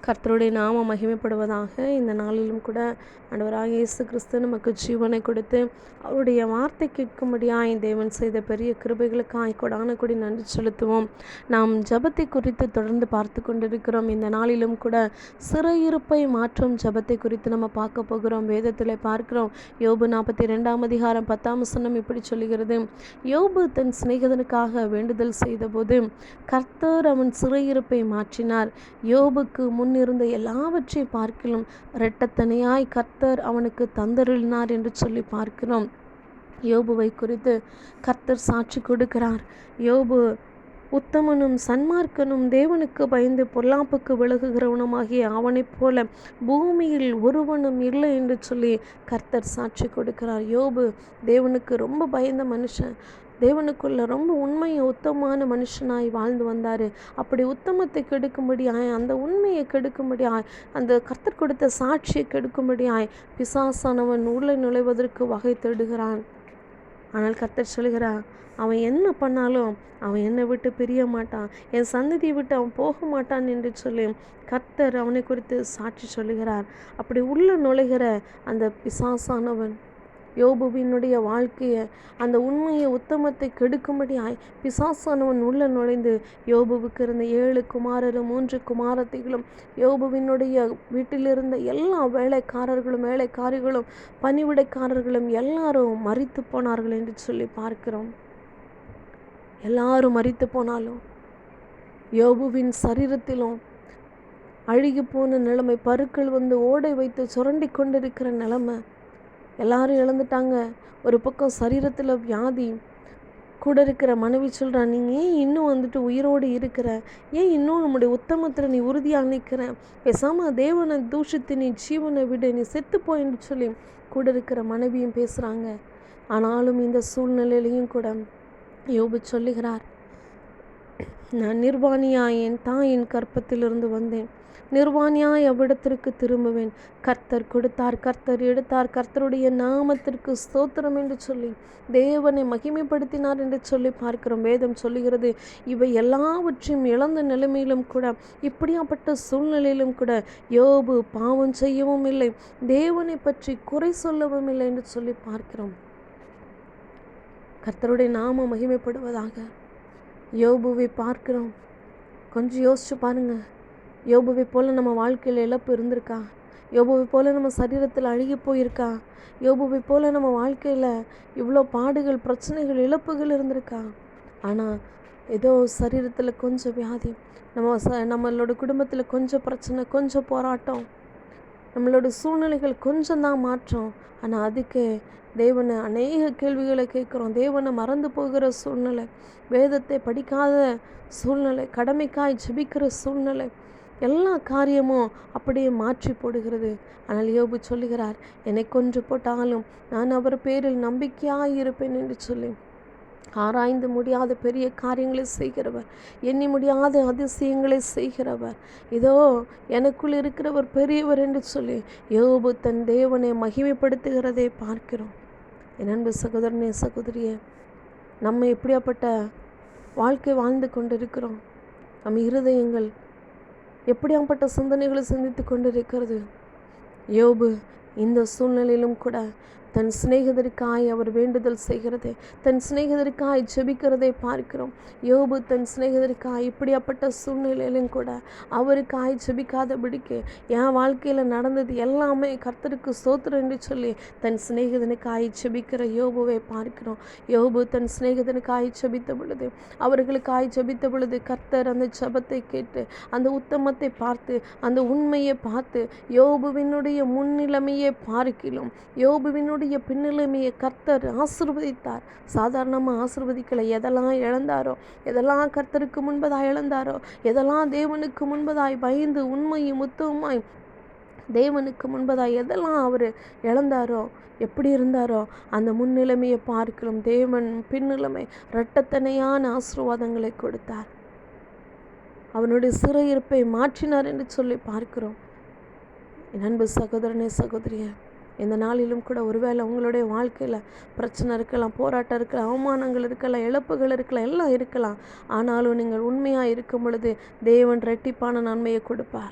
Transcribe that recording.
கர்த்தருடைய நாமம் மகிமைப்படுவதாக. இந்த நாளிலும் கூட ஆண்டவராகிய இயேசு கிறிஸ்து நமக்கு ஜீவனை கொடுத்து அவருடைய வார்த்தை கேட்கும்படியாய் தேவன் செய்த பெரிய கிருபைகளுக்காய் கொடான கொடி நன்றி செலுத்துவோம். நாம் ஜெபத்தை குறித்து தொடர்ந்து பார்த்து கொண்டிருக்கிறோம். இந்த நாளிலும் கூட சிறையிருப்பை மாற்றும் ஜெபத்தை குறித்து நம்ம பார்க்க போகிறோம். வேதத்தில் பார்க்கிறோம். யோபு 42 அதிகாரம் 10 வசனம் இப்படி சொல்லுகிறது. யோபு தன் சிநேகிதனுக்காக வேண்டுதல் செய்தபோது கர்த்தர் அவன் சிறையிருப்பை மாற்றினார். யோபுக்கு முன்னிருந்த எல்லாவற்றை பார்க்கிலும் இரட்டத்தனையாய் கர்த்தர் அவனுக்கு தந்தருளினார் என்று சொல்லி பார்க்கிறோம். யோபுவை குறித்து கர்த்தர் சாட்சி கொடுக்கிறார். யோபு உத்தமனும் சன்மார்க்கனும் தேவனுக்கு பயந்து பொல்லாப்புக்கு விலகுகிறவனுமாகிய அவனைப் போல பூமியில் ஒருவனும் இல்லை என்று சொல்லி கர்த்தர் சாட்சி கொடுக்கிறார். யோபு தேவனுக்கு ரொம்ப பயந்த மனுஷன். தேவனுக்குள்ள ரொம்ப உண்மையை உத்தமமான மனுஷனாய் வாழ்ந்து வந்தார். அப்படி உத்தமத்தை கெடுக்கும்படியாய், அந்த உண்மையை கெடுக்கும்படியாய், அந்த கர்த்தர் கொடுத்த சாட்சியை கெடுக்கும்படியாய் பிசாசானவன் உள்ளே நுழைவதற்கு வகை தேடுகிறான். ஆனால் கர்த்தர் சொல்கிறார், அவன் என்ன பண்ணாலும் அவன் என்னை விட்டு பிரிய மாட்டான், என் சந்ததியை விட்டு அவன் போக மாட்டான் என்று சொல்லி கர்த்தர் அவனை குறித்து சாட்சி சொல்லுகிறார். அப்படி உள்ள நுழைகிற அந்த பிசாசானவன் யோபுவினுடைய வாழ்க்கையை, அந்த உண்மையை உத்தமத்தை கெடுக்கும்படியாய் பிசாசானவன் உள்ள நுழைந்து யோபுவுக்கு இருந்த 7 குமாரரும் 3 குமாரத்திகளும் யோபுவினுடைய வீட்டிலிருந்த எல்லா வேலைக்காரர்களும் வேலைக்காரிகளும் பணிவிடைக்காரர்களும் எல்லாரும் மரித்து போனார்கள் என்று சொல்லி பார்க்கிறோம். எல்லாரும் மரித்து போனாலும் யோபுவின் சரீரத்திலும் அழுகி போன நிலைமை, பருக்கள் வந்து ஓடை வைத்து சுரண்டி கொண்டிருக்கிற நிலைமை, எல்லாரும் இழந்துட்டாங்க. ஒரு பக்கம் சரீரத்தில் வியாதி, கூட இருக்கிற மனைவி சொல்கிறான், நீங்கள் ஏன் இன்னும் வந்துட்டு உயிரோடு இருக்கிற, ஏன் இன்னும் நம்முடைய உத்தமத்தில் நீ உறுதியாக நிற்கிற, பேசாமல் தேவனை தூஷித்து நீ ஜீவனை விடு, நீ செத்து போயின்னு சொல்லி கூட இருக்கிற மனைவியும் பேசுகிறாங்க. ஆனாலும் இந்த சூழ்நிலையிலையும் கூட யோபு சொல்லுகிறார், நான் நிர்வாணியாய் என் தாயின் கற்பத்திலிருந்து வந்தேன், நிர்வாணியாய் அவ்விடத்திற்கு திரும்புவேன். கர்த்தர் கொடுத்தார், கர்த்தர் எடுத்தார், கர்த்தருடைய நாமத்திற்கு ஸ்தோத்திரம் என்று சொல்லி தேவனை மகிமைப்படுத்தினார் என்று சொல்லி பார்க்கிறோம். வேதம் சொல்லுகிறது, இவை எல்லாவற்றையும் இழந்த நிலைமையிலும் கூட, இப்படியாப்பட்ட சூழ்நிலையிலும் கூட யோபு பாவம் செய்யவும் இல்லை, தேவனை பற்றி குறை சொல்லவும் இல்லை என்று சொல்லி பார்க்கிறோம். கர்த்தருடைய நாமம் மகிமைப்படுவதாக. யோபுவை பார்க்கிறோம். கொஞ்சம் யோசிச்சு பாருங்கள். யோபுவை போல் நம்ம வாழ்க்கையில் இழப்பு இருந்திருக்கா? யோபுவை போல் நம்ம சரீரத்தில் அழுகி போயிருக்கா? யோபுவை போல் நம்ம வாழ்க்கையில் இவ்வளோ பாடுகள், பிரச்சனைகள், இழப்புகள் இருந்திருக்கா? ஆனால் ஏதோ சரீரத்தில் கொஞ்சம் வியாதி, நம்மளோட குடும்பத்தில் கொஞ்சம் பிரச்சனை, கொஞ்சம் போராட்டம், நம்மளோட சூழ்நிலைகள் கொஞ்சம் தான் மாற்றம். ஆனால் அதுக்கு தேவனை அநேக கேள்விகளை கேட்குறோம். தேவனை மறந்து போகிற சூழ்நிலை, வேதத்தை படிக்காத சூழ்நிலை, கடமைக்காய் ஜெபிக்கிற சூழ்நிலை, எல்லா காரியமும் அப்படியே மாற்றி போடுகிறது. ஆனால் யோபு சொல்லுகிறார், என்னை கொன்று போட்டாலும் நான் அவர் பேரில் நம்பிக்கையாக இருப்பேன் என்று சொல்லி ஆராய்ந்து முடியாத பெரிய காரியங்களை செய்கிறவர், எண்ணி முடியாத அதிசயங்களை செய்கிறவர், இதோ எனக்குள் இருக்கிறவர் பெரியவர் என்று சொல்லி யோபு தன் தேவனை மகிமைப்படுத்துகிறதை பார்க்கிறோம். என் அன்பு சகோதரனே, சகோதரியே, நம்ம எப்படியாப்பட்ட வாழ்க்கை வாழ்ந்து கொண்டிருக்கிறோம்? நம்ம இருதயங்கள் எப்படியாப்பட்ட சிந்தனைகளை சிந்தித்து கொண்டிருக்கிறது? யோபு இந்த சூழ்நிலையிலும் கூட தன் சிநேகிதருக்காய் அவர் வேண்டுதல் செய்கிறதை, தன் சிநேகிதருக்காய் ஜெபிக்கிறதை பார்க்கிறோம். யோபு தன் சிநேகிதருக்காய் இப்படியாப்பட்ட சூழ்நிலையிலும் கூட அவருக்காய் ஜெபிக்காதபடிக்கு, என் வாழ்க்கையில் நடந்தது எல்லாமே கர்த்தருக்கு ஸ்தோத்திரம் என்று சொல்லி தன் சிநேகிதனுக்காய் ஜெபிக்கிற யோபுவை பார்க்கிறோம். யோபு தன் சிநேகிதனுக்காய் ஜெபித்த பொழுது, அவர்களுக்காய் ஜெபித்த பொழுது கர்த்தர் அந்த ஜெபத்தை கேட்டு, அந்த உத்தமத்தை பார்த்து, அந்த உண்மையை பார்த்து, யோபுவினுடைய முன்னிலைமையை பார்க்கிலும் யோபுவினுடைய பின்னிலைமையை கர்த்தர் ஆசீர்வதித்தார். சாதாரணமாக ஆசீர்வதிக்கலை. எதெல்லாம் இழந்தாரோ, எதெல்லாம் கர்த்தருக்கு முன்பதாய் இழந்தாரோ, எதெல்லாம் தேவனுக்கு முன்பதாய் பயந்து உண்மையும் உத்தமமாய் தேவனுக்கு முன்பதாய் எதெல்லாம் அவர் இழந்தாரோ, எப்படி இருந்தாரோ, அந்த முன்னிலைமையை பார்க்கிறோம். தேவன் பின்னிலைமை இரட்டத்தனையான ஆசீர்வாதங்களை கொடுத்தார். அவனுடைய சிறையிருப்பை மாற்றினார் என்று சொல்லி பார்க்கிறோம். என் அன்பு சகோதரனே, சகோதரியே, இந்த நாளிலும் கூட ஒருவேளை உங்களுடைய வாழ்க்கையில் பிரச்சனை இருக்கலாம், போராட்டம் இருக்கலாம், அவமானங்கள் இருக்கலாம், இழப்புகள் இருக்கலாம், எல்லாம் இருக்கலாம். ஆனாலும் நீங்கள் உண்மையாக இருக்கும் பொழுது தேவன் இரட்டிப்பான நன்மையை கொடுப்பார்.